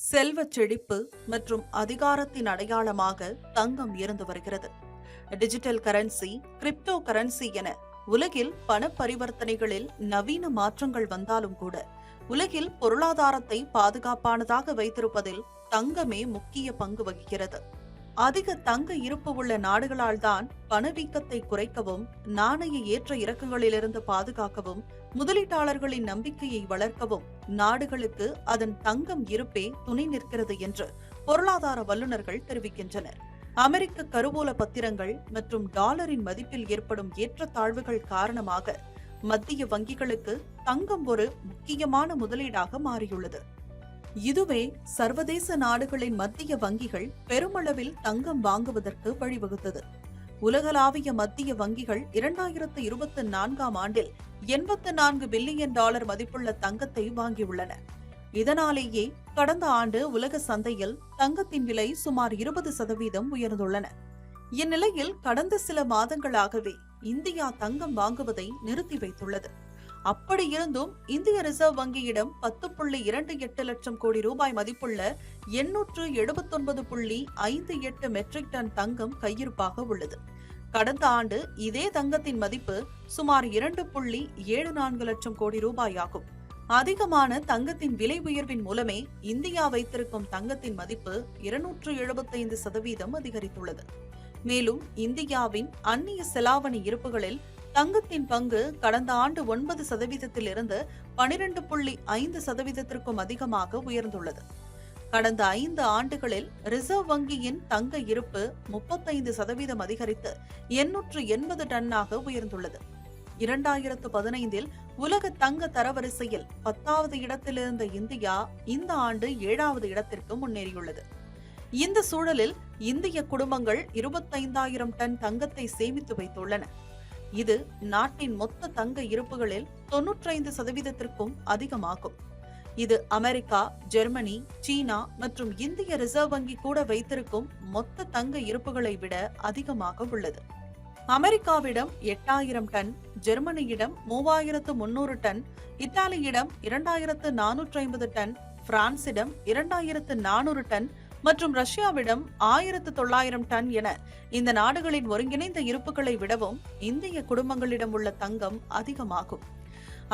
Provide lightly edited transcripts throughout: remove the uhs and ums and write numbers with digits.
செல்வச் செழிப்பு மற்றும் அதிகாரத்தின் அடையாளமாக தங்கம் இருந்து வருகிறது. டிஜிட்டல் கரன்சி, கிரிப்டோ கரன்சி என உலகில் பண பரிவர்த்தனைகளில் நவீன மாற்றங்கள் வந்தாலும் கூட உலகில் பொருளாதாரத்தை பாதுகாப்பானதாக வைத்திருப்பதில் தங்கமே முக்கிய பங்கு வகிக்கிறது. அதிக தங்க இருப்பு உள்ள நாடுகளால் தான் பணவீக்கத்தை குறைக்கவும், நாணய ஏற்ற இறக்கங்களிலிருந்து பாதுகாக்கவும், முதலீட்டாளர்களின் நம்பிக்கையை வளர்க்கவும் நாடுகளுக்கு அதன் தங்கம் இருப்பே துணை நிற்கிறது என்று பொருளாதார வல்லுநர்கள் தெரிவிக்கின்றனர். அமெரிக்க கருவூல பத்திரங்கள் மற்றும் டாலரின் மதிப்பில் ஏற்படும் ஏற்றத்தாழ்வுகள் காரணமாக மத்திய வங்கிகளுக்கு தங்கம் ஒரு முக்கியமான முதலீடாக மாறியுள்ளது. இதுவே சர்வதேச நாடுகளின் மத்திய வங்கிகள் பெருமளவில் தங்கம் வாங்குவதற்கு வழிவகுத்தது. உலகளாவிய மத்திய வங்கிகள் 2024ஆம் ஆண்டில் $84 பில்லியன் மதிப்புள்ள தங்கத்தை வாங்கியுள்ளன. இதனாலேயே கடந்த ஆண்டு உலக சந்தையில் தங்கத்தின் விலை சுமார் 20% உயர்ந்துள்ளன. இந்நிலையில் கடந்த சில மாதங்களாகவே இந்தியா தங்கம் வாங்குவதை நிறுத்தி வைத்துள்ளது. அப்படியிருந்தும் இந்திய ரிசர்வ் வங்கியிடம் 10.28 லட்சம் கோடி ரூபாய் மதிப்புள்ள 879.58 மெட்ரிக் டன் தங்கம் கையிருப்பாக உள்ளது. கடந்த ஆண்டு இதே தங்கத்தின் மதிப்பு சுமார் 2.74 லட்சம் கோடி ரூபாய் ஆகும். அதிகமான தங்கத்தின் விலை உயர்வின் மூலமே இந்தியா வைத்திருக்கும் தங்கத்தின் மதிப்பு 275% அதிகரித்துள்ளது. மேலும் இந்தியாவின் அந்நிய செலாவணி இருப்புகளில் தங்கத்தின் பங்கு கடந்த ஆண்டு 9%இருந்து 12.5%க்கும் அதிகமாக உயர்ந்துள்ளது. கடந்த 5 ஆண்டுகளில் ரிசர்வ் வங்கியின் தங்க இருப்பு 35% அதிகரித்து 880 டன்னாக உயர்ந்துள்ளது. 2015இல் உலக தங்க தரவரிசையில் 10வது இடத்திலிருந்த இந்தியா இந்த ஆண்டு 7வது இடத்திற்கு முன்னேறியுள்ளது. இந்த சூழலில் இந்திய குடும்பங்கள் 25,000 டன் தங்கத்தை சேமித்து வைத்துள்ளன. இது நாட்டின் மொத்த தங்க இருப்புகளில் 95%க்கும் அதிகமாகும். இது அமெரிக்கா, ஜெர்மனி, சீனா மற்றும் இந்திய ரிசர்வ் வங்கி கூட வைத்திருக்கும் மொத்த தங்க இருப்புகளை விட அதிகமாக உள்ளது. அமெரிக்காவிடம் 8,000 டன், ஜெர்மனியிடம் 3,300 டன், இத்தாலியிடம் 2,450 டன், பிரான்சிடம் 2,400 டன் மற்றும் ரஷ்யாவிடம் 1,900 டன் என இந்த நாடுகளின் ஒருங்கிணைந்த இருப்புகளை விடவும் இந்திய குடும்பங்களிடம் உள்ள தங்கம் அதிகமாகும்.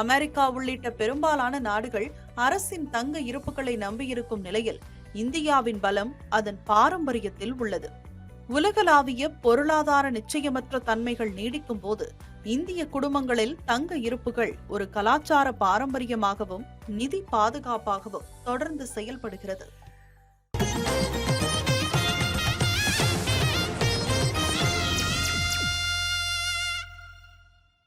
அமெரிக்கா உள்ளிட்ட பெரும்பாலான நாடுகள் அரசின் தங்க இருப்புகளை நம்பியிருக்கும் நிலையில் இந்தியாவின் பலம் அதன் பாரம்பரியத்தில் உள்ளது. உலகளாவிய பொருளாதார நிச்சயமற்ற தன்மைகள் நீடிக்கும் போது இந்திய குடும்பங்களில் தங்க இருப்புகள் ஒரு கலாச்சார பாரம்பரியமாகவும் நிதி பாதுகாப்பாகவும் தொடர்ந்து செயல்படுகிறது.